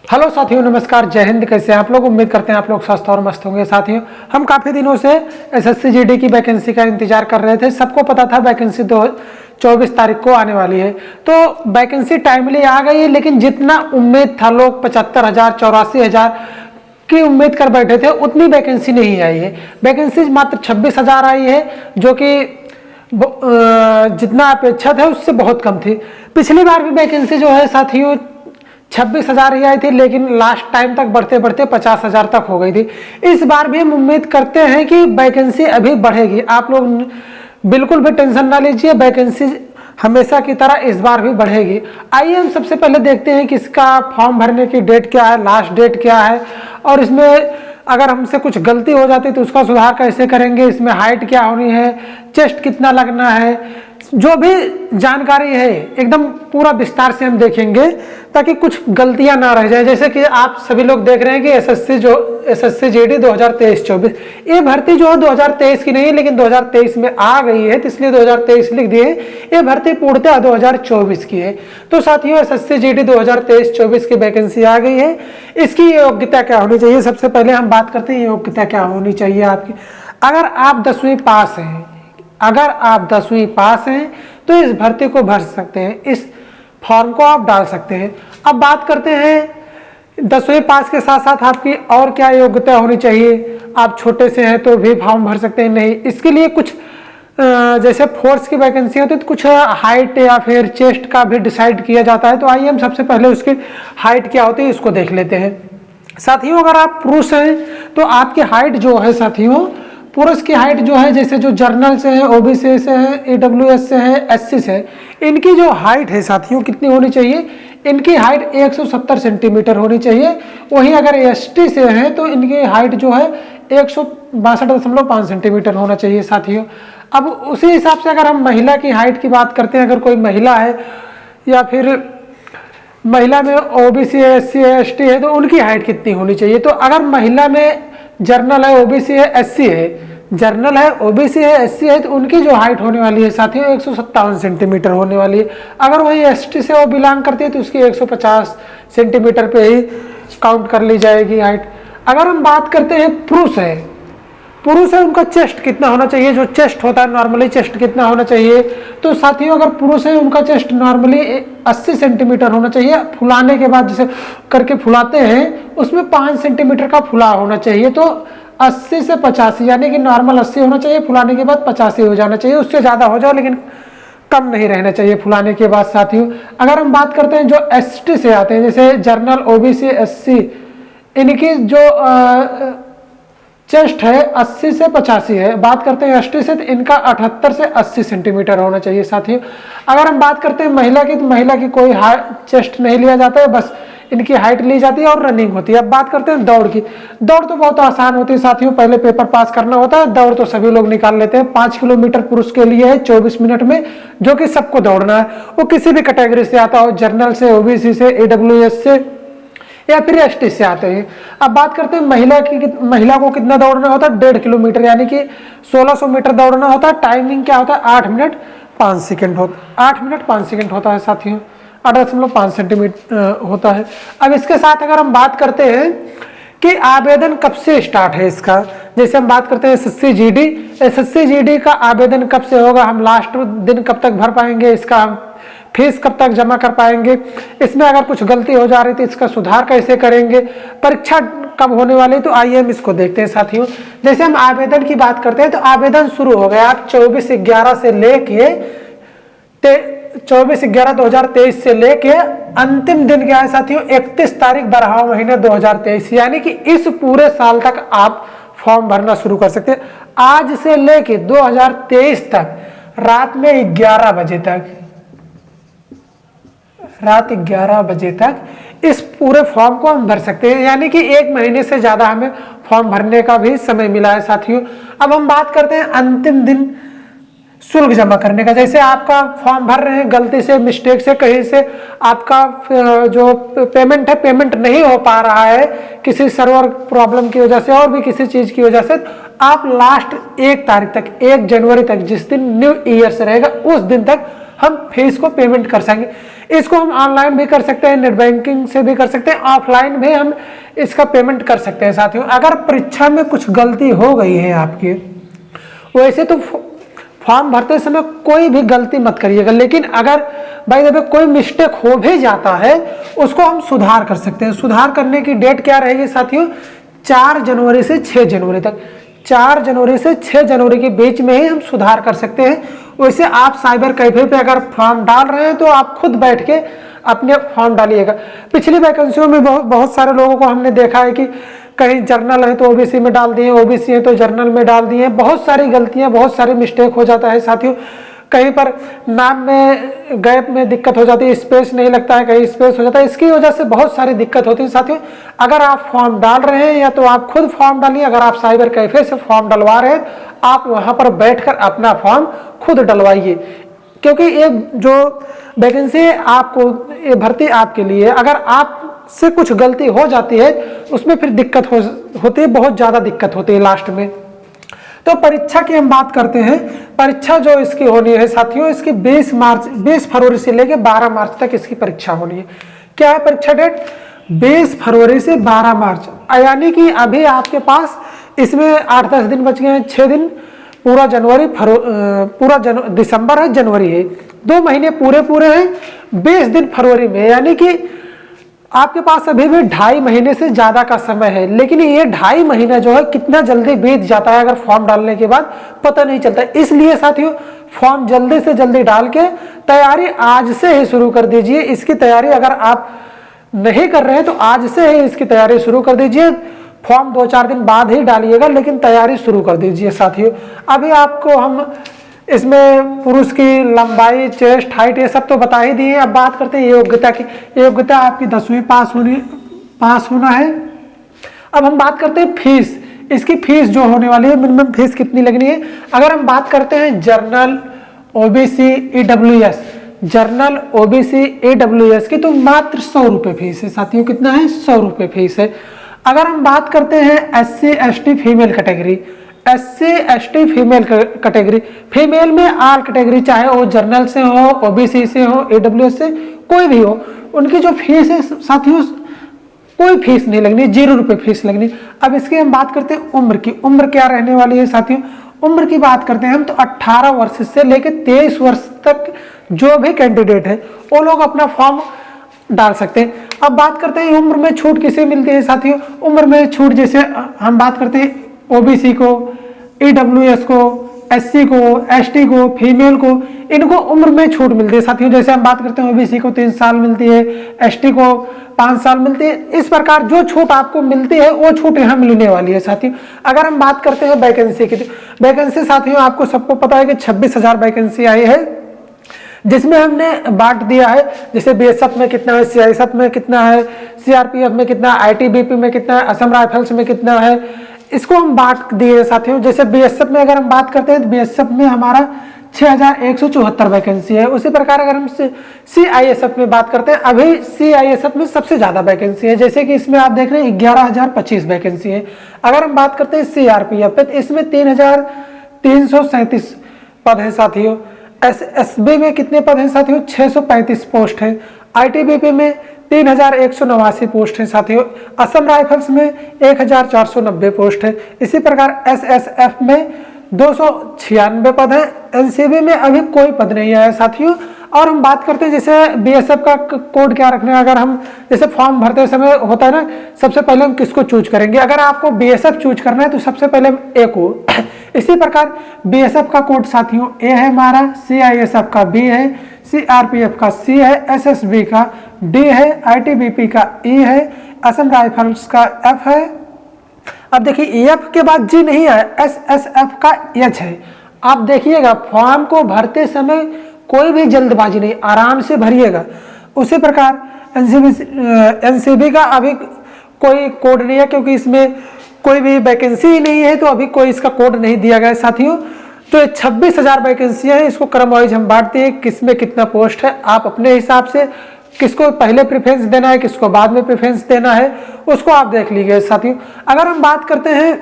Hello साथियों, नमस्कार, जय हिंद। कैसे हैं आप लोग? उम्मीद करते हैं आप लोग स्वस्थ और मस्त होंगे। साथियों, हम काफ़ी दिनों से एसएससी जीडी की वैकेंसी का इंतजार कर रहे थे। सबको पता था वैकेंसी 24 तारीख को आने वाली है, तो वैकेंसी टाइमली आ गई है। लेकिन जितना उम्मीद था, लोग 75,000 84,000 की उम्मीद कर बैठे थे, उतनी वैकेंसी नहीं आई है। वैकेंसी मात्र 26,000 आई है, जो कि जितना अपेक्षा था उससे बहुत कम थी। पिछली बार भी वैकेंसी जो है साथियों 26,000 ही आई थी, लेकिन लास्ट टाइम तक बढ़ते बढ़ते 50,000 तक हो गई थी। इस बार भी हम उम्मीद करते हैं कि वैकेंसी अभी बढ़ेगी। आप लोग बिल्कुल भी टेंशन ना लीजिए, वैकेंसी हमेशा की तरह इस बार भी बढ़ेगी। आइए हम सबसे पहले देखते हैं कि इसका फॉर्म भरने की डेट क्या है, लास्ट डेट क्या है, और इसमें अगर हमसे कुछ गलती हो जाती तो उसका सुधार कैसे करेंगे, इसमें हाइट क्या होनी है, चेस्ट कितना लगना है, जो भी जानकारी है एकदम पूरा विस्तार से हम देखेंगे, ताकि कुछ गलतियां ना रह जाए। जैसे कि आप सभी लोग देख रहे हैं कि एसएससी जीडी 2023-24 ये भर्ती जो है 2023 की नहीं है, लेकिन 2023 में आ गई है, तो इसलिए 2023 लिख दिए। ये भर्ती पूर्णतः 2024 की है। तो साथियों, एसएससी जीडी 2023-24 की वैकेंसी आ गई है। इसकी योग्यता क्या होनी चाहिए? सबसे पहले हम बात करते हैं योग्यता क्या होनी चाहिए आपकी। अगर आप 10वीं पास हैं, तो इस भर्ती को भर सकते हैं, इस फॉर्म को आप डाल सकते हैं। अब बात करते हैं 10वीं पास के साथ साथ आपकी और क्या योग्यता होनी चाहिए। आप छोटे से हैं तो भी फॉर्म भर सकते हैं। नहीं, इसके लिए कुछ जैसे फोर्स की वैकेंसी होती है तो कुछ हाइट या फिर चेस्ट का भी डिसाइड किया जाता है। तो आइए हम सबसे पहले उसकी हाइट क्या होती है इसको देख लेते हैं। साथियों, अगर आप पुरुष हैं तो आपकी हाइट जो है साथियों, पुरुष की हाइट जो है, जैसे जो जर्नल से है, ओबीसी से है, ईडब्ल्यूएस से है, एससी से है, इनकी जो हाइट है साथियों कितनी होनी चाहिए? इनकी हाइट 170 सेंटीमीटर होनी चाहिए। वहीं अगर एसटी से है तो इनकी हाइट जो है 162.5 सेंटीमीटर होना चाहिए साथियों। अब उसी हिसाब से अगर हम महिला की हाइट की बात करते हैं, अगर कोई महिला है या फिर महिला में ओबीसी है, एससी है, एसटी है, तो उनकी हाइट कितनी होनी चाहिए? तो अगर महिला में जर्नल है, ओबीसी है, एससी है, जर्नल है, ओबीसी है, एससी है, तो उनकी जो हाइट होने वाली है साथियों 157 सेंटीमीटर होने वाली है। अगर वही एसटी से वो बिलोंग करती है तो उसकी 150 सेंटीमीटर पे ही काउंट कर ली जाएगी हाइट। अगर हम बात करते हैं पुरुष है, उनका चेस्ट कितना होना चाहिए? जो चेस्ट होता है नॉर्मली, चेस्ट कितना होना चाहिए? तो साथियों, अगर पुरुष है उनका चेस्ट नॉर्मली 80 सेंटीमीटर होना चाहिए। फुलाने के बाद जैसे करके फुलाते हैं उसमें 5 सेंटीमीटर का फुला होना चाहिए। तो 80 से 85, यानी कि नॉर्मल 80 होना चाहिए, फुलाने के बाद 85 हो जाना चाहिए। उससे ज़्यादा हो जाओ लेकिन कम नहीं रहना चाहिए फुलाने के बाद साथियों। अगर हम बात करते हैं जो एसटी से आते हैं, जैसे जर्नल, ओबीसी, एससी, इनकी जो चेस्ट है 80 से 85 है। बात करते हैं एसटी से तो इनका 78 से 80 सेंटीमीटर होना चाहिए साथियों। अगर हम बात करते हैं महिला की, तो महिला की कोई चेस्ट नहीं लिया जाता है, बस इनकी हाइट ली जाती है और रनिंग होती है। अब बात करते हैं दौड़ की। दौड़ तो बहुत आसान होती है साथियों, पहले पेपर पास करना होता है। दौड़ तो सभी लोग निकाल लेते हैं। 5 किलोमीटर पुरुष के लिए है 24 मिनट में, जो कि सबको दौड़ना है, वो किसी भी कैटेगरी से आता हो, जर्नल से, ओबीसी से, ईडब्ल्यूएस से या फिर एसटी से आते हैं। अब बात करते हैं महिला को कितना दौड़ना होता है? 1.5 किलोमीटर, यानी कि 1600 मीटर दौड़ना होता है। टाइमिंग क्या होता है? 8 मिनट 5 सेकंड होता है साथियों। 8.5 सेंटीमीटर होता है। अब इसके साथ अगर हम बात करते हैं कि आवेदन कब से स्टार्ट है इसका, जैसे हम बात करते हैं एसएससी जीडी का आवेदन कब से होगा, हम लास्ट दिन कब तक भर पाएंगे, इसका फीस कब तक जमा कर पाएंगे, इसमें अगर कुछ गलती हो जा रही थी इसका सुधार कैसे करेंगे, परीक्षा कब होने वाली, तो आइए हम इसको देखते हैं साथियों। जैसे हम आवेदन की बात करते हैं तो आवेदन शुरू हो गया आप 24/11 से लेके 24/11/2023 से लेके अंतिम दिन क्या है साथियों 31 तारीख 12वां महीना 2023, यानी कि इस पूरे साल तक आप फॉर्म भरना शुरू कर सकते हैं। आज से लेके 2023 तक रात 11 बजे तक इस पूरे फॉर्म को हम भर सकते हैं, यानी कि 1 महीने से ज्यादा हमें फॉर्म भरने का भी समय मिला है साथियों। अब हम बात करते हैं अंतिम दिन शुल्क जमा करने का। जैसे आपका फॉर्म भर रहे हैं, गलती से, मिस्टेक से, कहीं से आपका जो पेमेंट है पेमेंट नहीं हो पा रहा है किसी सर्वर प्रॉब्लम की वजह से और भी किसी चीज की वजह से, आप लास्ट 1 तारीख तक, 1 जनवरी तक, जिस दिन न्यू ईयर से रहेगा उस दिन तक हम फीस को पेमेंट कर सकेंगे। इसको हम ऑनलाइन भी कर सकते हैं, नेट बैंकिंग से भी कर सकते हैं, ऑफलाइन भी हम इसका पेमेंट कर सकते हैं। साथियों, अगर परीक्षा में कुछ गलती हो गई है आपकी, वैसे तो फॉर्म भरते समय कोई भी गलती मत करिएगा, लेकिन अगर भाई जब कोई मिस्टेक हो भी जाता है उसको हम सुधार कर सकते हैं। सुधार करने की डेट क्या रहेगी साथियों? 4 जनवरी से 6 जनवरी तक। 4 जनवरी से 6 जनवरी के बीच में ही हम सुधार कर सकते हैं। वैसे आप साइबर कैफे पे अगर फॉर्म डाल रहे हैं तो आप खुद बैठ के अपने फॉर्म डालिएगा। पिछली वैकेंसियों में बहुत सारे लोगों को हमने देखा है कि कहीं जर्नल है तो ओबीसी में डाल दिए, ओबीसी है तो जर्नल में डाल दिए। बहुत सारी गलतियां, बहुत सारे मिस्टेक हो जाता है साथियों। कहीं पर नाम में गैप में दिक्कत हो जाती है, स्पेस नहीं लगता है, कहीं स्पेस हो जाता है, इसकी वजह से बहुत सारी दिक्कत होती है साथियों। अगर आप फॉर्म डाल रहे हैं या तो आप खुद फॉर्म डालिए, अगर आप साइबर कैफे से फॉर्म डलवा रहे हैं आप वहां पर बैठकर अपना फॉर्म खुद डलवाइए, क्योंकि ये जो वैकेंसी आपको ये भर्ती आपके लिए, अगर आप से कुछ गलती हो जाती है उसमें फिर दिक्कत होती है, बहुत ज़्यादा दिक्कत होती है लास्ट में। तो परीक्षा की हम बात करते हैं। परीक्षा जो इसकी होनी है साथियों, इसकी 20 फरवरी से लेकर 12 मार्च तक इसकी परीक्षा होनी है। क्या है परीक्षा डेट? 20 फरवरी से 12 मार्च, यानी कि अभी आपके पास इसमें 8-10 दिन बच गए हैं, 6 दिन, पूरा जनवरी, दिसंबर है, जनवरी है, 2 महीने पूरे हैं, 20 दिन फरवरी में, यानी कि आपके पास अभी भी 2.5 महीने से ज्यादा का समय है। लेकिन ये 2.5 महीना जो है कितना जल्दी बीत जाता है अगर फॉर्म डालने के बाद पता नहीं चलता। इसलिए साथियों फॉर्म जल्दी से जल्दी डाल के तैयारी आज से ही शुरू कर दीजिए। इसकी तैयारी अगर आप नहीं कर रहे हैं तो आज से ही इसकी तैयारी शुरू कर दीजिए। फॉर्म 2-4 दिन बाद ही डालिएगा, लेकिन तैयारी शुरू कर दीजिए साथियों। अभी आपको हम इसमें पुरुष की लंबाई, चेस्ट, हाइट ये सब तो बता ही दिए। अब बात करते हैं योग्यता की। योग्यता आपकी 10वीं पास होना है। अब हम बात करते हैं फीस। इसकी फीस जो होने वाली है, मिनिमम फीस कितनी लगनी है? अगर हम बात करते हैं journal, OBC, EWS, journal, OBC, EWS की तो मात्र 100 रुपये फीस है साथियों। कितना है? 100 रुपये फीस है। अगर हम बात करते हैं SC ST female category, SC ST female category, female में ऑल कैटेगरी, चाहे वो जर्नल से हो, ओबीसी से हो, ईडब्ल्यूएस से, कोई भी हो, उनकी जो फीस है साथियों कोई फीस नहीं लगनी, 0 रुपये फीस लगनी। अब इसकी हम बात करते हैं उम्र की। उम्र क्या रहने वाली है साथियों? उम्र की बात करते हैं हम तो 18 वर्ष से लेकर 23 वर्ष तक जो भी कैंडिडेट है वो लोग अपना फॉर्म डाल सकते हैं। अब बात करते हैं उम्र में छूट किसे मिलती है साथियों? उम्र में छूट जैसे हम बात करते हैं ओबीसी को, ईडब्ल्यूएस को, एससी को, एसटी को, फीमेल को, इनको उम्र में छूट मिलती है साथियों। जैसे हम बात करते हैं ओबीसी को 3 साल मिलती है, एसटी को 5 साल मिलती है। इस प्रकार जो छूट आपको मिलती है वो छूट यहाँ मिलने वाली है साथियों। अगर हम बात करते हैं वैकेंसी की, वैकेंसी साथियों आपको सबको पता है कि 26,000 वैकेंसी आई है, जिसमें हमने बांट दिया है। जैसे बीएसएफ में कितना है, सीआईएसएफ में कितना है, सीआरपीएफ में कितना है, आईटीबीपी में कितना है, असम राइफल्स में कितना है, इसको हम बांट दिए साथियों। जैसे बीएसएफ में अगर हम बात करते हैं तो बीएसएफ में हमारा 6,174 वैकेंसी है। उसी प्रकार अगर हम सीआईएसएफ में बात करते हैं, अभी सीआईएसएफ में सबसे ज्यादा वैकेंसी है। जैसे कि इसमें आप देख रहे हैं 11,025 वैकेंसी है। अगर हम बात करते हैं सीआरपीएफ पे तो इसमें 3,337 पद है साथियों। एसएसबी में कितने पद हैं साथियों? 635 पोस्ट है। आईटीबीपी में 3,189 पोस्ट है साथियों। असम राइफल्स में 1,490 पोस्ट है। इसी प्रकार एसएसएफ में 296 पद है। एनसीबी में अभी कोई पद नहीं आया साथियों। और हम बात करते हैं जैसे बीएसएफ का कोड क्या रखना है। अगर हम जैसे फॉर्म भरते समय होता है ना, सबसे पहले हम किसको चूज करेंगे? अगर आपको बीएसएफ चूज करना है तो सबसे पहले हम ए को। इसी प्रकार बीएसएफ का कोड साथियों ए है हमारा, सीआईएसएफ का बी है, सीआरपीएफ का सी है, एसएसबी का डी है, आईटीबीपी का ई है, असम राइफल्स का एफ है। अब देखिए एफ के बाद जी नहीं है, एसएसएफ का एच है। आप देखिएगा फॉर्म को भरते समय कोई भी जल्दबाजी नहीं, आराम से भरिएगा। उसी प्रकार एनसीबी का अभी कोई कोड नहीं है, क्योंकि इसमें कोई भी वैकेंसी ही नहीं है, तो अभी कोई इसका कोड नहीं दिया गया है साथियों। तो 26,000 वैकेंसियां हैं, इसको क्रम वाइज हम बांटते हैं किसमें कितना पोस्ट है। आप अपने हिसाब से किसको पहले प्रेफरेंस देना है, किसको बाद में प्रेफरेंस देना है, उसको आप देख लीजिए साथियों। अगर हम बात करते हैं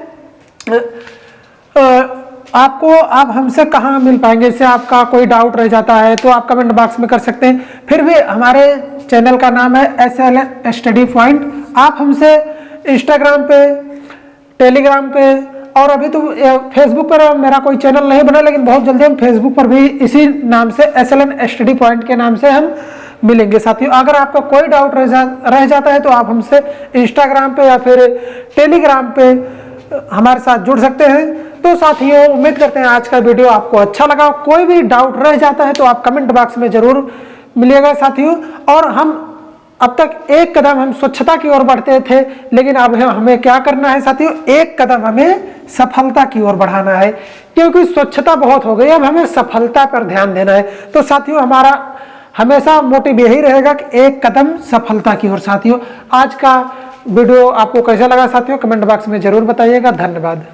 आपको आप हमसे कहाँ मिल पाएंगे, इससे आपका कोई डाउट रह जाता है तो आप कमेंट बॉक्स में कर सकते हैं। फिर भी हमारे चैनल का नाम है SLN स्टडी पॉइंट। आप हमसे इंस्टाग्राम पे, टेलीग्राम पे और अभी तो फेसबुक पर मेरा कोई चैनल नहीं बना, लेकिन बहुत जल्दी हम फेसबुक पर भी इसी नाम से SLN स्टडी पॉइंट के नाम से हम मिलेंगे साथियों। अगर आपका कोई डाउट रह जाता है तो आप हमसे इंस्टाग्राम पे या फिर टेलीग्राम पे हमारे साथ जुड़ सकते हैं। तो साथियों उम्मीद करते हैं आज का वीडियो आपको अच्छा लगा। कोई भी डाउट रह जाता है तो आप कमेंट बॉक्स में जरूर मिलिएगा साथियों। और हम अब तक एक कदम हम स्वच्छता की ओर बढ़ते थे, लेकिन अब हमें क्या करना है साथियों, एक कदम हमें सफलता की ओर बढ़ाना है, क्योंकि स्वच्छता बहुत हो गई, अब हमें सफलता पर ध्यान देना है। तो साथियों हमारा हमेशा मोटिव यही रहेगा कि एक कदम सफलता की ओर। साथियों आज का वीडियो आपको कैसा लगा साथियों, कमेंट बॉक्स में जरूर बताइएगा। धन्यवाद।